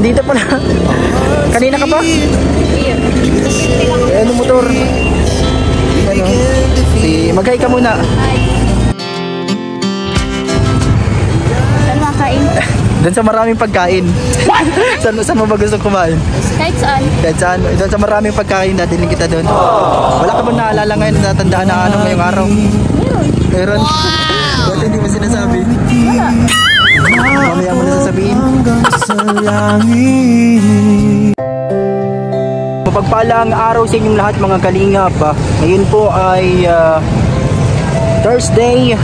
Andito pala. Kanina ka pa? Ano motor? Ano? Mag-hi ka muna. Saan makain? Doon sa maraming pagkain. Saan mo ba gusto kumain? Kahit saan. Kahit saan? Doon sa maraming pagkain, dadalhin kita doon. Wala ka ba naalala ngayon, natandaan na ano ngayong araw? Meron. Ba't hindi mo sinasabi? Wala. Mamaya mo na sasabihin. Mapagpalang araw sa inyong lahat mga kalingap. Ngayon po ay Thursday,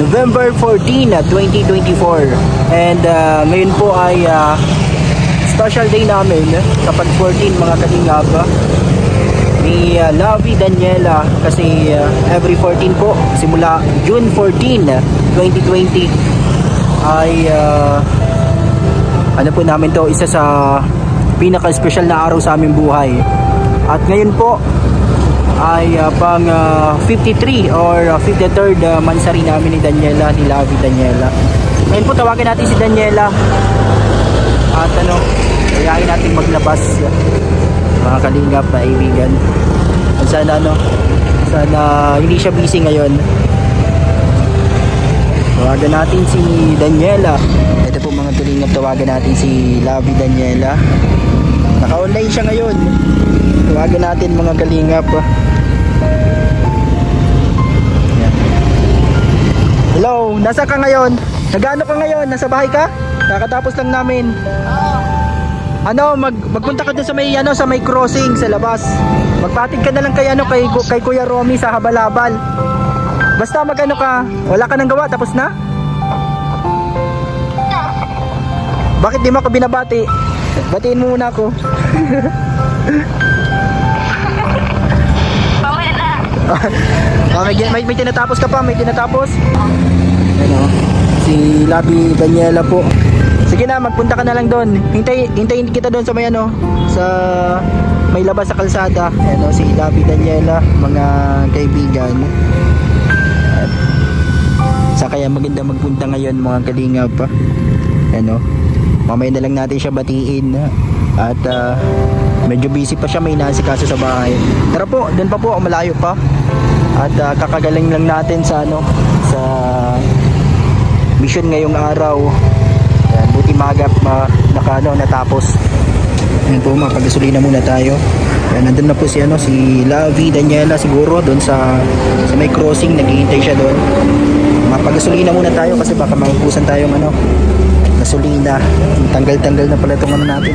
November 14, 2024. And ngayon po ay special day namin kapag 14 mga kalingap ni Lovey Daniela kasi every 14 po simula June 14, 2020 ay ano po namin to, isa sa pinaka-special na araw sa aming buhay. At ngayon po ay pang 53 or 53rd mansari namin ni Daniela, ni Lovey Daniela. Ngayon po tawagan natin si Daniela at ano, kayahin natin maglabas mga kalingap na kaibigan. Sana ano, sana hindi siya busy ngayon. Tawagan natin si Daniela. Ito po mga kalingap, tawagan natin si Lovey Daniela. Naka-online siya ngayon. Tawagan natin mga kalingap. Yan. Hello, nasa ka ngayon? Nagano ka ngayon? Nasa bahay ka? Kakatapos lang namin. Ano, magpunta ka doon sa may ano, sa may crossing sa labas. Magpatid ka na lang kay ano, kay Kuya Romy sa habal-habal. Basta magano ka, wala ka nang gawa, tapos na? Bakit di mo ako binabati? Batiin mo muna ako. May tinatapos ka pa, may tinatapos? Ano, si Lovey Daniela po. Sige na, magpunta ka na lang doon. Hintayin kita doon sa may ano, sa may labas sa kalsada. Ano, si Lovey Daniela, mga kaibigan. At sa kaya maganda magpunta ngayon mga kalingap. Ano, mamaya na lang natin siya batiin. At medyo busy pa siya, may inaasikaso sa bahay. Tara po, doon pa po, malayo pa. At kakagaling lang natin sa ano, sa mission ngayong araw. Yan, buti magap natapos. Yan po, mapagasolina muna tayo. Yan, nandun na po si ano, si Lovey Daniela siguro doon sa may crossing, naghihintay siya doon. Mapagasolina muna tayo kasi baka maubusan tayong ano, gasolina. Tanggal-tanggal na pala itong ano natin.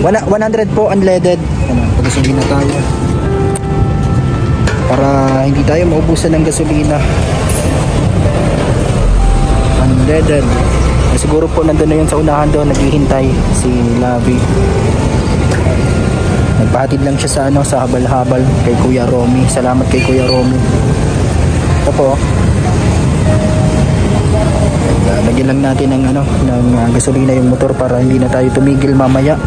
100 po unleaded. Ano, pagasolina tayo. Para hindi tayo maubusan ng gasolina. Unleaded. Siguro po nandun na yun sa unahan doon, naghihintay si Lovey. Nagpahatid lang siya sa ano, sa habal-habal kay Kuya Romy. Salamat kay Kuya Romy. Ito po. Lagyan lang natin ng ano, ng gasolina yung motor para hindi na tayo tumigil mamaya.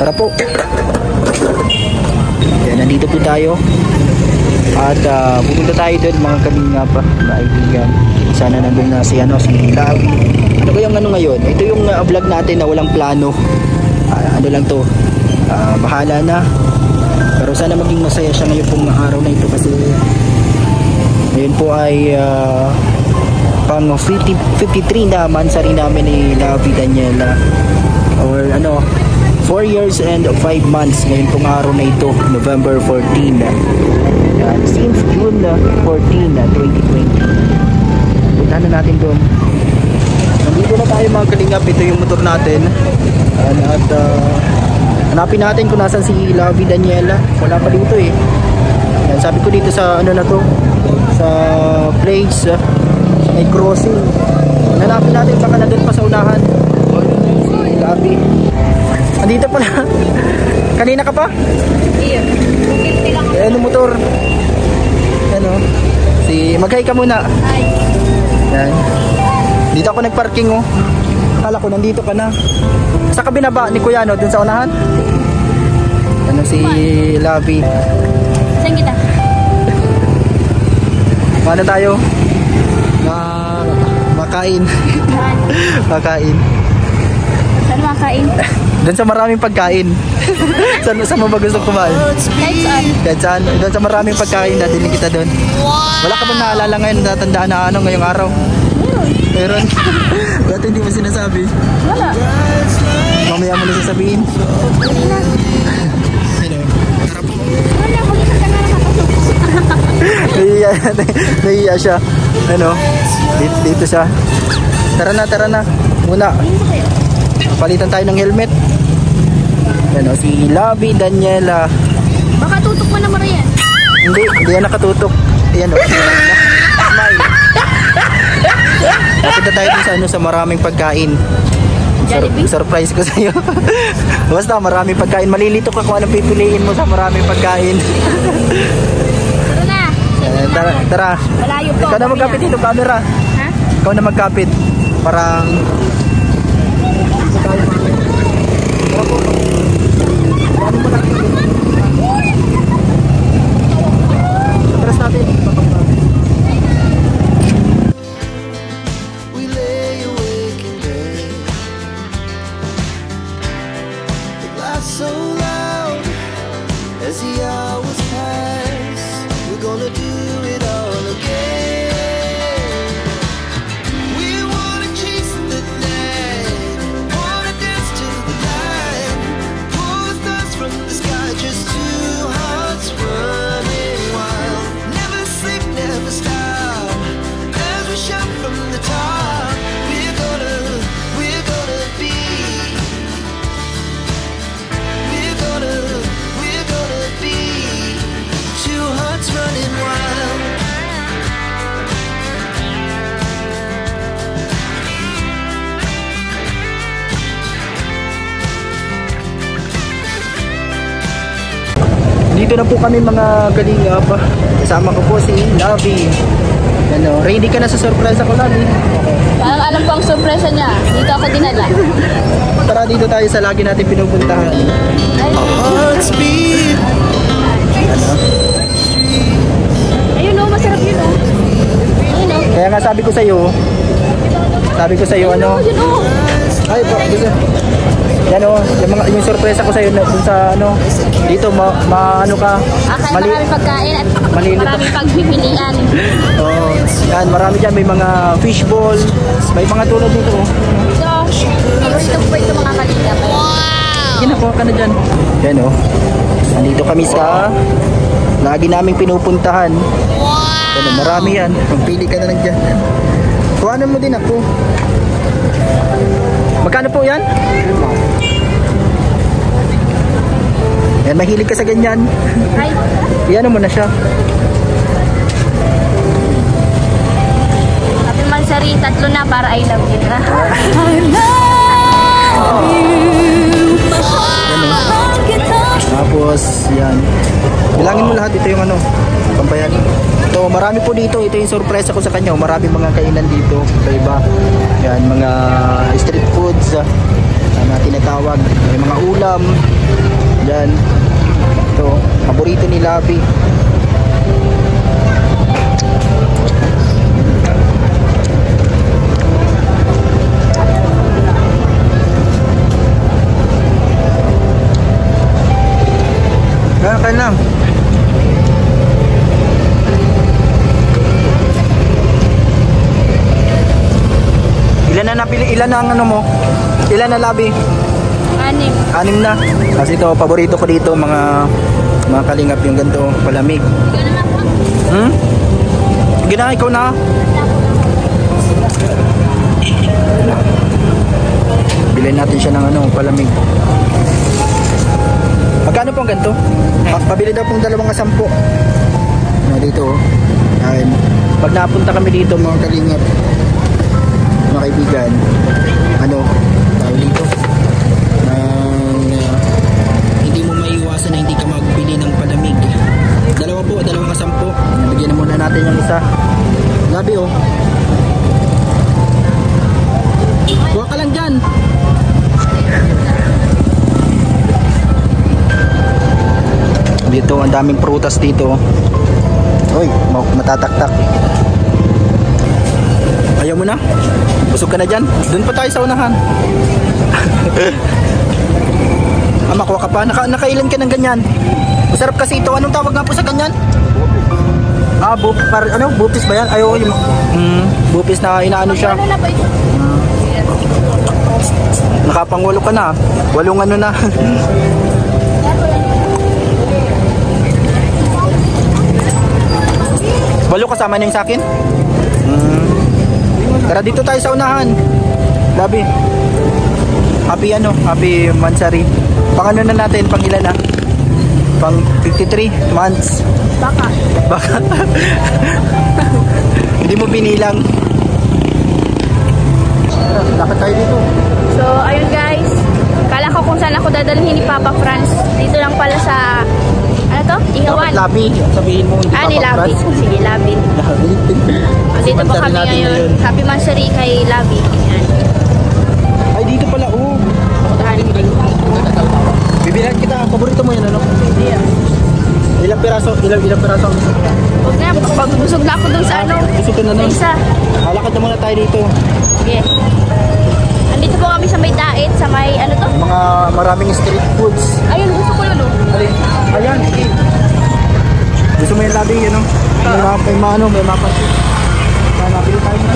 Tara po. Yan, nandito po tayo. At pupunta tayo doon mga kalingap, kaibigan. Sana nandun na si ano, si Lovey. Ano ba yung ano ngayon? Ito yung vlog natin na walang plano. Ano lang to, bahala na. Pero sana maging masaya siya ngayon pong araw na ito kasi ngayon po ay pang 53 na mansari namin ni Lovey Daniela. Or ano, 4 years and 5 months ngayon pong araw na ito, November 14. Yan, since June 14, 2020. Punta na natin doon. Nandito na tayo mga kalingap. Ito yung motor natin. At hanapin natin kung nasan si Lovey Daniela. Wala pa dito eh. Yan, sabi ko dito sa ano na to, sa place, sa may crossing. Hanapin natin, baka na doon pa sa unahan si Lovey. Andito pala. Kanina ka pa? Ano motor? Ano? Mag-hi ka muna. Hi. Yan. Dito ako nagparking oh. Akala ko nandito ka na. Sa kabinaba ni Kuya no, dun sa unahan. Ano si Lovey? Saan kita? Ano tayo? Kakain. Saan? Kakain. Saan makain? Doon sa maraming pagkain. Saan mo ba gusto kumain? Kahit saan. Kahit saan? Doon sa maraming pagkain, dadalhin kita doon. Wala ka ba naalala ngayon, natandaan na ano ngayong araw? Meron. Dati hindi mo sinasabi. Wala. Mamaya mo na sasabihin. Hindi na. Hello. Tara po. Wala, mag-isa ka na nakasok. Nahiya siya. Ano? Dito siya. Tara na. Muna. Palitan tayo ng helmet. Ano, si Labi Daniela. Baka tutok mo na Marian. Hindi yan nakatutok. Ayan o. Smile. Napunta tayo dun sa, sa maraming pagkain. Jollibee? Surprise ko sa'yo. Basta maraming pagkain. Malilito ka kung anong pipiliin mo sa maraming pagkain. Tara na. Tara. Malayo po. Ikaw na magkapit dito, camera. Ha? Ikaw na magkapit. Parang... Atras natin. We lay awake in bed. It laughs so loud as the hours pass. We're gonna do it all again. We wanna chase the night, wanna dance to the light. Pull the stars from the sky, just two hearts running wild. Never sleep, never stop. As we shout from the top, we're gonna be. We're gonna be two hearts running wild. Dito na po kami mga kalingap. Kasama ko po si Labi. Ano, ready ka na sa surprise ako, Labi? Parang alam ko ang sorpresa niya. Dito ako dinala. Tara dito tayo sa lagi natin pinupuntahan. Ay, Hearts beat. Ano? ayun o, masarap yun o. Ayun o. Kaya nga sabi ko sa iyo ano? Ayun o. Ay, gusto. Yan o, yung surprise ko sa iyo dun sa ano, dito ano ka? Akay marami pagkain at Malilito. marami pagpipilian. Oo. Yan, marami dyan, may mga fishball, may mga tulad nito. Oh. So, paborito ko po ito mga kalingap. Ginakuha ka na dyan. Yan o. Nandito kami sa lagi naming pinupuntahan. Yan, marami yan. Magpili ka na lang dyan. Kuhanan mo din ako. Magkano po yan? Yan, mahilig ka sa ganyan. Ay, Iyan mo na siya. sabi man sari, 3 na para I love you. Tapos, yan. Bilangin mo lahat. Ito yung ano, pampayan. Ito, marami po dito. Ito yung surprise ako sa kanya. Marami mga kainan dito. Iba. Yan, mga street foods. Na tinatawag. May mga ulam. Yan. Ito, paborito ni Labi. Kain lang. Ilan na napili? Ilan na ang ano mo? Ilan na, Labi? 6. 6 na. Kasi ito, paborito ko dito, mga kalingap yung ganito, palamig. Sige na, ikaw na. Bilhin natin siya ng ano, palamig. Magkano po ang ganito? Pabili daw pong 210. No, dito. Ayun. Pag napunta kami dito mga kalingap, mga kaibigan, ano, tawag dito, hindi mo maiiwasan na hindi ka magbili ng palamig. 2 po, 210. Bigyan na muna natin yung isa. Labi oh. Kuha ka lang dyan. Dito, ang daming prutas dito. Uy, matataktak. Ayaw Ayaw mo na? Busog ka na dyan? Doon pa tayo sa unahan. Makuha ka pa? Nakailan ka ng ganyan? Masarap kasi ito. Anong tawag nga po sa ganyan? Bupis ba yan? Ayaw yung... bupis na inaano siya. Ano na ba ito? Nakapangwalo ka na. 8 ano na. Walo kasama na yung sa akin? Tara dito tayo sa unahan. Labi. Happy Mansari. Pang ano na natin? Pang ilan na? Pang 53 months. Baka. Hindi mo binilang. Dapat tayo dito. So, ayun guys. Kala ko kung saan ako dadalhin ni Papa Franz. Dito lang pala sa... Ano to? Ihawan. Labi. Sabihin mo hindi ni Labi. Sige, Labi. Dito po kami ngayon. Happy Mansari kay Labi. Yan. Ay, dito pala. Bibilan kita. Paborito mo yan, ano? Hindi yan. Ilang piraso? Ilang piraso? Huwag na. Pagbusog na ako dun sa ano. Busog ka na nun? Isa. Lakad na muna tayo dito. Sige. Andito po kami sa may dait. Sa may ano to? Mga maraming street foods. Ayun, gusto ko yun. Ayan. Gusto mo yung labi, yun, no? May mapa. Nabili tayo na.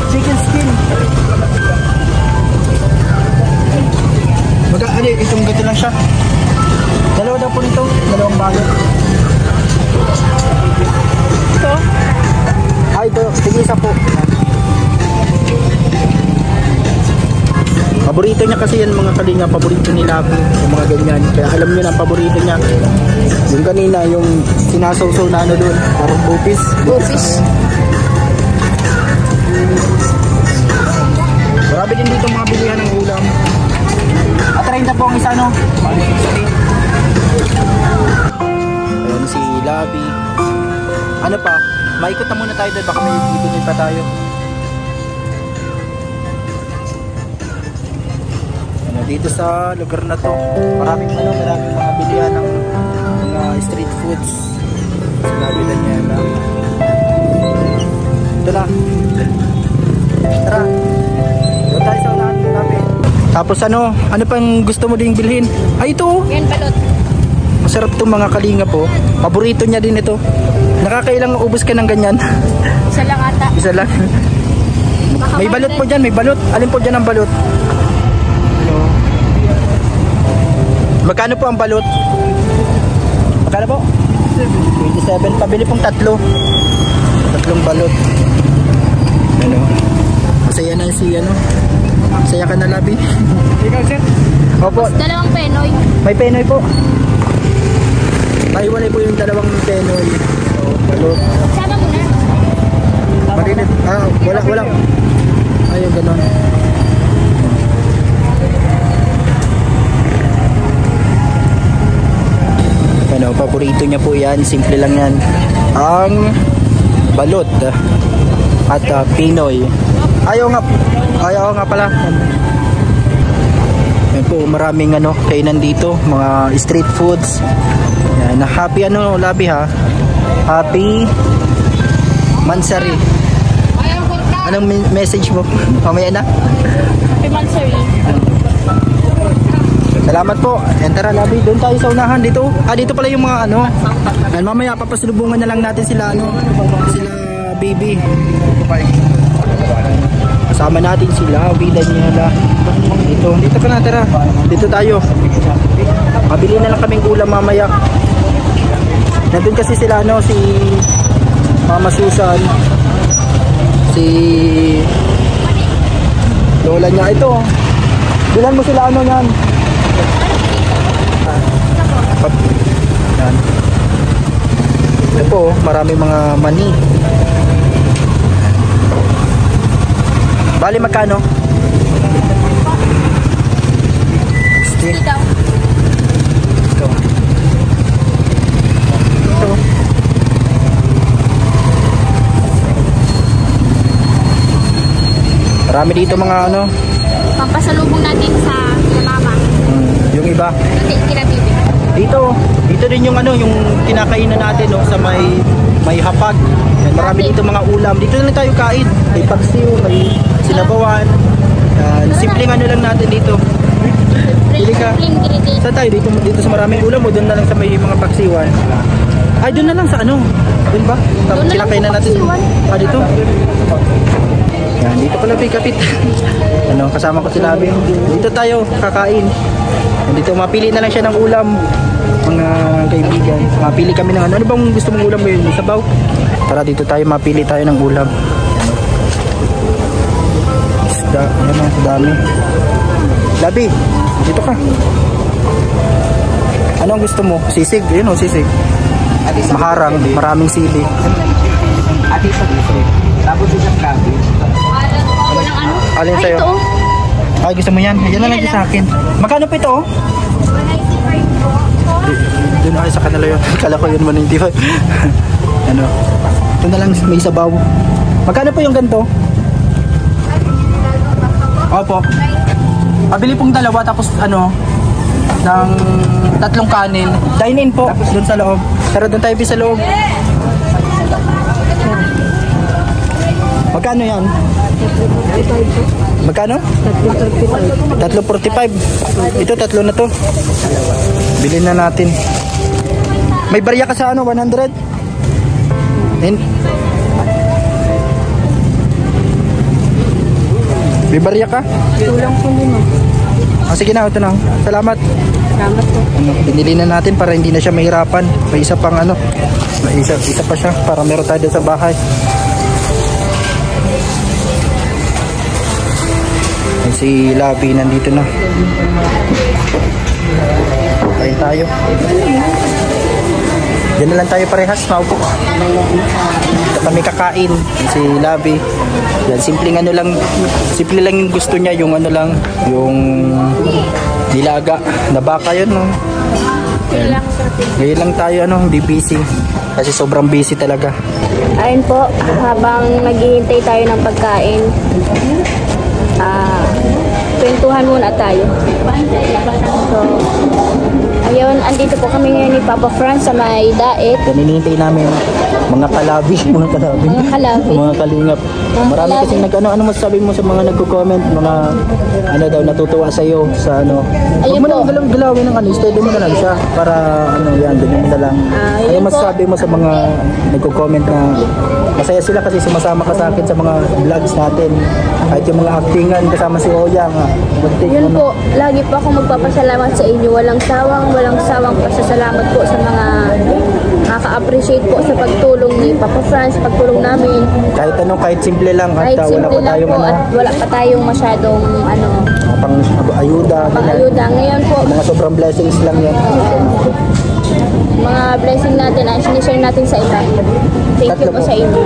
Chicken skin. Itong gato lang siya. Dalawa daw po nito. Dalawang bago. Ito? Ito. Sige, isa po. Paborito niya kasi yan mga kalinga. Paborito ni Labi. Yung mga ganyan. Kaya alam niyo na paborito niya. Yung kanina, yung sinasawsaw na ano doon. Parang bupis. Marami din dito mga bilihan ng ulam. At 30 po ang isa, no? Ayan si Labi. Ano pa? Maikot na muna tayo doon. Baka may bibili pa tayo. Ano, dito sa lugar na to, maraming mga bilihan ng mga street foods. Si Labi na niya lang. Ito na. Tara. Doon tayo sa unahan, Labi. Tapos ano pang gusto mo ding bilhin? Ay, ito. Yan, balot. Masarap itong mga kalinga po. Paborito niya din ito. Nakakailang ubos ka ng ganyan. Isa lang ata. Isa lang. May balot po dyan, may balot. Alin po dyan ang balot? Ano? Magkano po ang balot? Magkano po? 27. Pabili pong 3. 3 balot. Ano? Masaya na si ano? Masaya ka na, Labi? Ikaw, sir? Opo. Dalawang penoy. May penoy po. Paiwalay po yung dalawang penoy. So, balot. Sama mo na. Marinit. Wala. Ayun, ganon. Ano, paborito niya po yan. Simple lang yan. Ang balot at pinoy. Ayaw nga pala. Yan po, maraming kainan dito, mga street foods. Yan, happy Labi ha. Happy Mansari. Anong message mo? Mamaya na. Happy Mansari. Salamat po. And tara, Labi, doon tayo sa unahan dito. Dito pala yung mga And mamaya papasalubungan na lang natin sila sila baby. Kasama natin sila, Vida Niela. Dito ka na, tara. Dito tayo. Mabili na lang kaming ulam mamaya. Nandun kasi sila si Mama Susan, si lola niya. Ito, bilan mo sila yan. Yan. Ito, marami mga mani. Bali magkano? Hindi daw. Ito. Marami dito mga Pampasalubong natin sa mama. Yung iba. Hindi, kinabibi. Dito din yung yung kinakainan natin sa may may hapag. Yan, marami dito mga ulam. Dito na lang tayo kain. May paksiw, may sinabawan. Yan, simpleng ano lang natin dito. Pili ka. Saan tayo? Dito sa maraming ulam o doon na lang sa may mga paksiwan? Ay, doon na lang sa ano? Doon ba? Tapos sinakay na natin. Dito? Yan, dito pala kapit. Ano, kasama ko si Labi. Dito tayo kakain. Dito mapili na lang siya ng ulam. Mga kaibigan. Mapili kami ng ano. Ano bang gusto mong ulam ngayon? Sabaw? Tara dito tayo, mapili tayo ng ulam. Isda. Yan o, dami. Labi, dito ka. Ano ang gusto mo? Sisig? Yun o, sisig. Maharang, maraming sili. Ati sa sisig. Tapos isang kabi. Walang ano? Alin Ay, sa'yo? ito. Ay, gusto mo yan? Yan na lang sa akin. Magkano po ito? Doon ako sa kanila yun. Kala ko yun 195. Ano? Ito na lang may sabaw. Magkano po yung ganito? Opo. Pabili pong dalawa tapos ano ng 3 kanin. Dine in po. Tapos doon sa loob. Tara doon tayo sa loob. Magkano yan? Magkano? 3.45. Ito, 3 na to. Bilhin na natin. May barya ka sa ano? 100? May barya ka? Kulang po 5. Sige na, ito na. Salamat. Salamat po. Ano, binili na natin para hindi na siya mahirapan. May isa pang ano. May isa pa siya para meron tayo sa bahay. Si Labi nandito na. Kain tayo. Diyan na lang tayo parehas. Maupo. Ito kami kakain. Si Labi. Yan, simpleng ano lang. Simple lang yung gusto niya. Yung ano lang. Yung nilaga. Na baka yun. No? Ngayon lang tayo ano. Hindi busy. Kasi sobrang busy talaga. Ayun po, habang naghihintay tayo ng pagkain, kwentuhan muna tayo. So, ayun, andito po kami ngayon ni Papa Franz sa may daet. Hinihintay namin mga kalabi, mga kalabi, mga kalingap. Marami kasi ano masasabi mo sa mga nagko-comment, mga ano daw natutuwa sa iyo sa ano. Huwag mo nang galawin ng ano, steady mo na lang siya para ano yan, ganyan na lang. Ano masasabi mo sa mga nagko-comment na masaya sila kasi sumasama ka sa akin sa mga vlogs natin. Kahit yung mga actingan kasama si Oya nga. Yun po, lagi po ako magpapasalamat sa inyo. Walang sawang pasasalamat po sa mga nakaka-appreciate po sa pagtulong ni Papa Franz, pagtulong namin. Kahit ano, kahit simple lang at wala pa tayong po, at wala pa tayong masyadong pang-ayuda. Pang-ayuda. Ngayon po, mga sobrang blessings lang yan. Mga blessing natin ay sinishare natin sa iba. Thank you po sa inyo.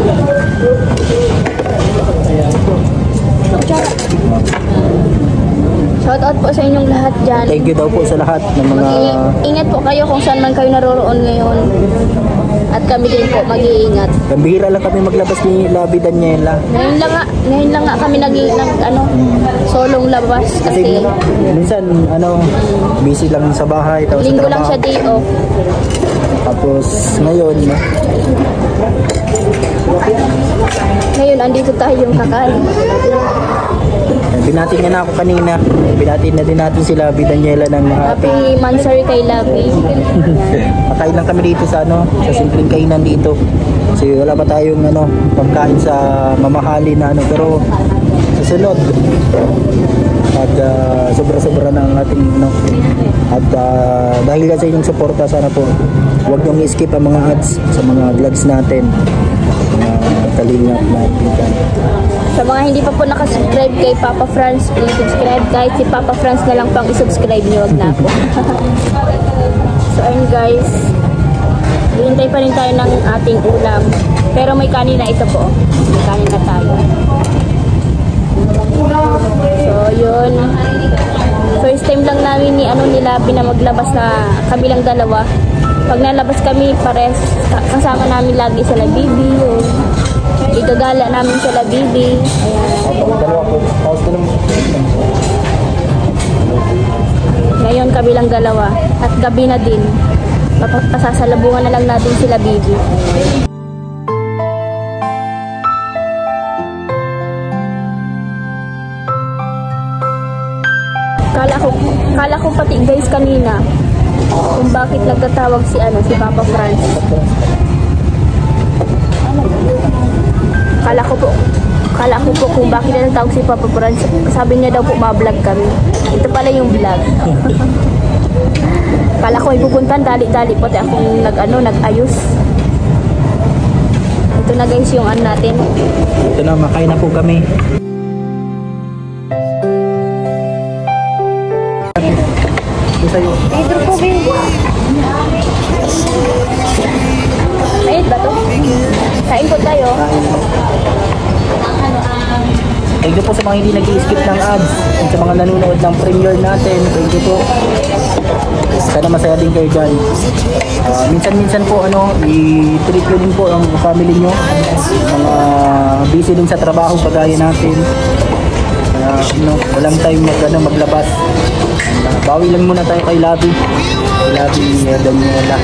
Shout out po sa inyong lahat dyan. Thank you daw po sa lahat ng mga... Ingat po kayo kung saan man kayo naroroon ngayon. At kami din po mag-iingat. Gambira lang kami maglabas ni Labi Daniela. Ngayon lang nga kami solong labas kasi minsan busy lang sa bahay. Tapos linggo lang siya day off. Tapos ngayon andito tayo kakain. Binatin niya na ako kanina. Binatin na din natin si Labi Daniela ng happy Mansari kay Labi. Pakain lang kami dito sa sa simpleng kainan dito. Kasi wala pa tayong pagkain sa mamahalin na pero susunod. At sobra-sobra ng ating at dahil sa inyong suporta, sana po huwag niyong i-skip ang mga ads sa mga vlogs natin. Kalingap natin. Sa mga hindi pa po nakasubscribe kay Papa Franz, please subscribe. Kahit si Papa Franz na lang pang isubscribe niyo, wag na po. So ayun guys, hintay pa rin tayo ng ating ulam. Pero may kanin na ito po. May kanin na tayo. So yun, first time lang namin ni Labi na maglabas na kami lang dalawa. Pag nalabas kami pares, kasama namin lagi sila Bibi. Igagala namin sila Bibi. Ngayon kami lang dalawa at gabi na din. Pasasalubungan na lang natin sila Bibi. Kala ko pati guys kanina kung bakit nagtatawag si Papa Franz. Kala ko po kung bakit nagtatawag si Papa Franz. Sabi niya daw po ma-vlog kami. Ito pala yung vlog. Kala ko may pupuntan, dali-dali pati akong nag-ayos. Ito na guys yung natin. Ito na, makain na po kami. Sa'yo. Pedro po, Ben. Mainit ba to? Kain po tayo. Thank you po sa mga hindi nag-i-skip ng ads at sa mga nanonood ng premiere natin. Thank you po. Sana masaya din kayo dyan. Minsan-minsan po i-treat nyo din po ang family nyo. Mga busy din sa trabaho kagaya natin. Walang time maglabas. Bawi lang muna tayo kay Labi. Daniela.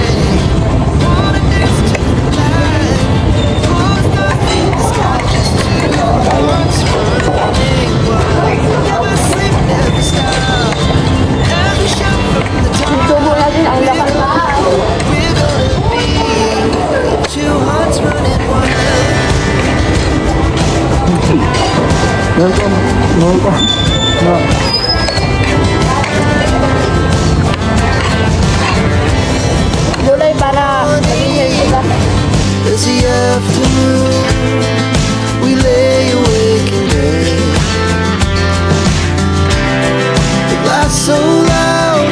Subo natin ang lakas. Gulay para maging healthy ka. As the afternoon, we lay awake in bed. The glass so loud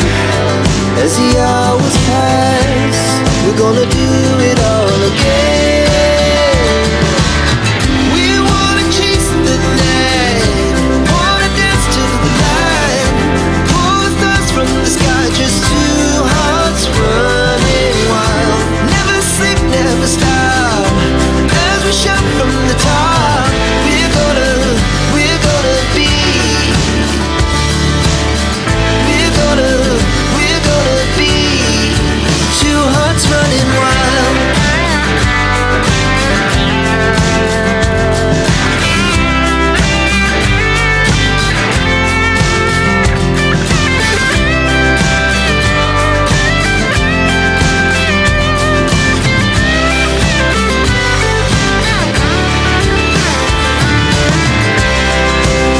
as the hours pass. We're gonna do it all again. We wanna chase the night, wanna dance to the light, pull the stars from the sky, just two hearts running wild. Never sleep, never stop, as we shout from the top. We're gonna be. We're gonna be two hearts running wild.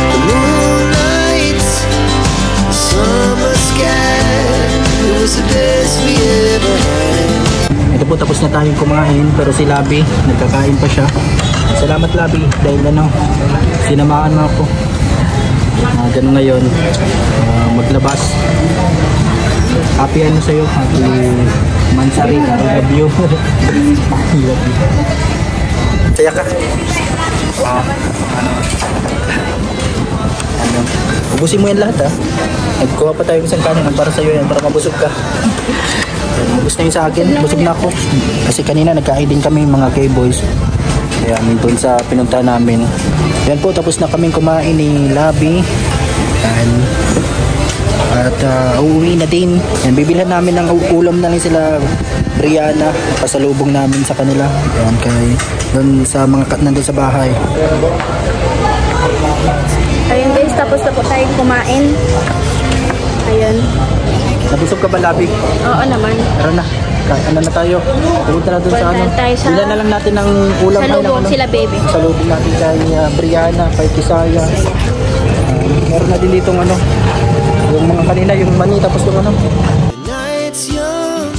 The moonlight, summer sky, it was the best we ever had. Ito po, tapos na tayong kumain pero si Labi nagkakain pa siya. Salamat Labi dahil sinamaan mo ako. Ganun ngayon, maglabas. Happy sa'yo, happy Mansari, I love you. Saya ka. Ubusin mo yan lahat Nagkuha pa tayo isang kanin para sa'yo yan, para mabusog ka. Ubus na yun sa akin, busog na ako. Kasi kanina nagkain din kami mga K-boys. Kaya doon sa pinunta namin. Yan po, tapos na kaming kumain ni Labi. At uuwi na din. Yan, bibilhan namin ng ulam na rin sila Brianna. Pasalubong namin sa kanila. Yan, doon sa mga nandun sa bahay. Ayun guys, tapos na po tayong kumain. Ayun. Nabusog ka ba, Labi? Oo naman. Tara na. Ano na tayo? Pumunta na doon sa Punta tayo sa- Bilan na lang natin ng ulam. Salubong sila, baby. Salubong natin kay Brianna, kay Tisaya. Meron na din ditong yung mga kanina, yung mani, tapos yung The night's young,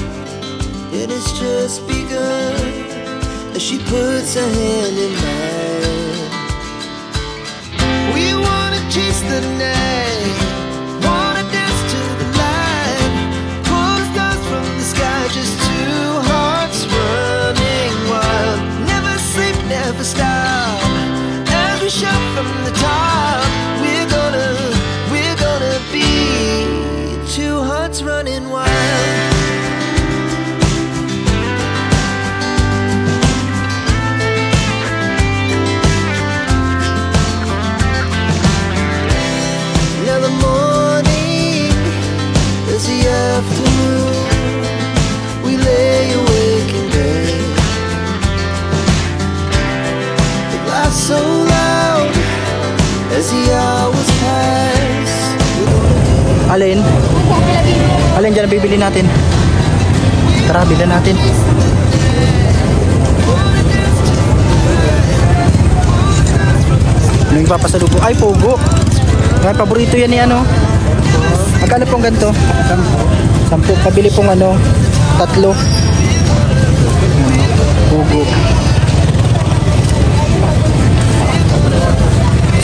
and it's just begun. As she puts her hand in mine, we wanna chase the night, wanna dance to the light, pull the stars from the sky, just two hearts running wild. Never sleep, never stop, as we shout from the top. We're gonna be two hearts running wild. Now the morning is the afternoon. We lay awake in bed. The glass so loud as the hours pass. We're gonna do Alin? Alin dyan ang bibili natin? Tara, bilan natin. Ano yung papasalubong? Ay, Pogo. Ay, paborito yan ni ano. Magkano pong ganito? 10. Pabili pong ano, 3. Pogo.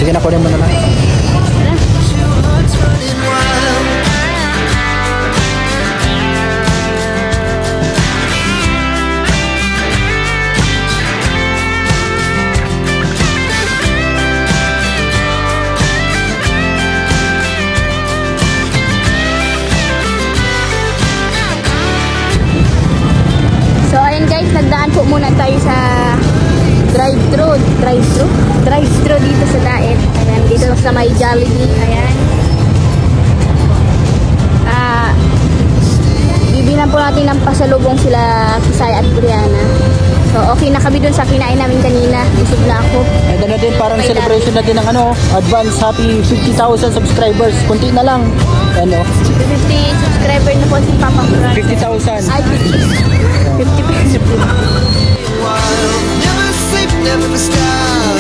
Sige na, kunin mo na lang. So ayun guys, nagdaan po muna tayo sa drive-thru dito sa Daet. Ayan, dito sa may Jollibee. Ayan. Bibilan po natin ng pasalubong sila Kisaya at Brianna. So okay na kami dun sa kinain namin kanina. Busog na ako. And ano din, parang Okay, celebration na din ng ano, advance happy 50,000 subscribers. Kunti na lang. Ano? 50 subscriber na po si Papa Franz. 50,000. Ay, 50 pesos. Never sleep, never stop.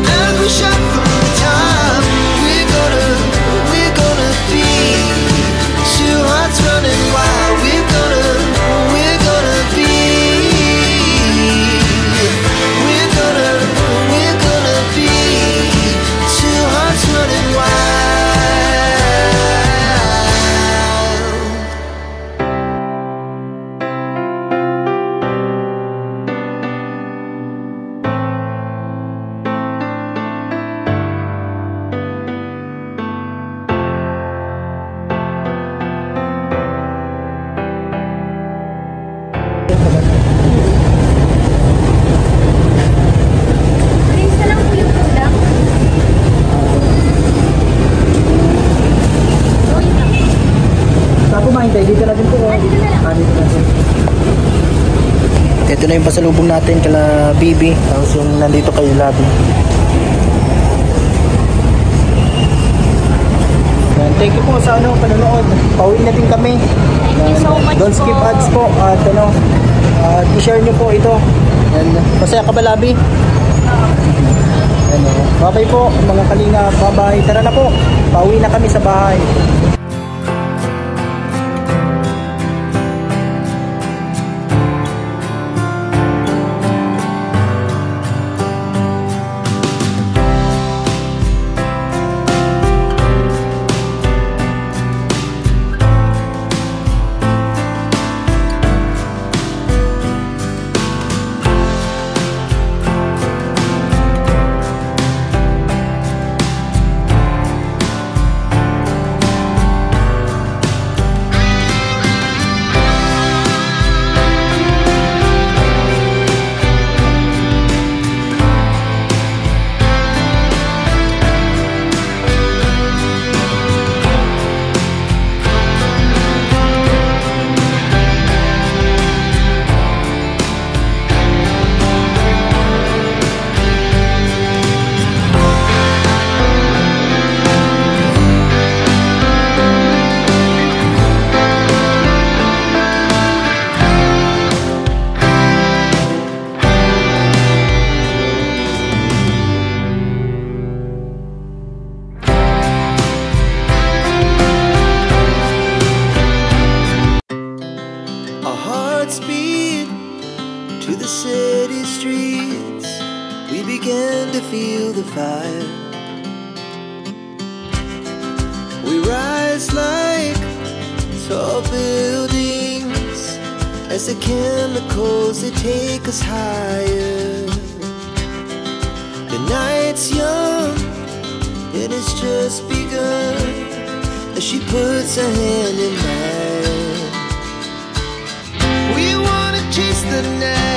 As we shot from the top, we're gonna be two hearts running wild. We're gonna be. We're gonna be two hearts running wild. Drinks na lang po yung ulam. So, yun lang. Saan kumain tayo? Dito na din po. Dito na lang. Dito na din. Ito na yung pasalubong natin kala Bibi. Tapos yung nandito kay Labi. Yan. Thank you po sa ano, panonood. Pauwi na din kami. Thank you so much Don't skip po. ads po. At ano, i-share nyo po ito. Yan. Masaya ka ba, Labi? Ano, bye-bye po mga kalinga. Bye-bye. Tara na po. Pauwi na kami sa bahay. Our hearts beat to the city streets. We began to feel the fire. We rise like tall buildings as the chemicals they take us higher. The night's young and it's just begun as she puts her hand in mine. We wanna chase the night.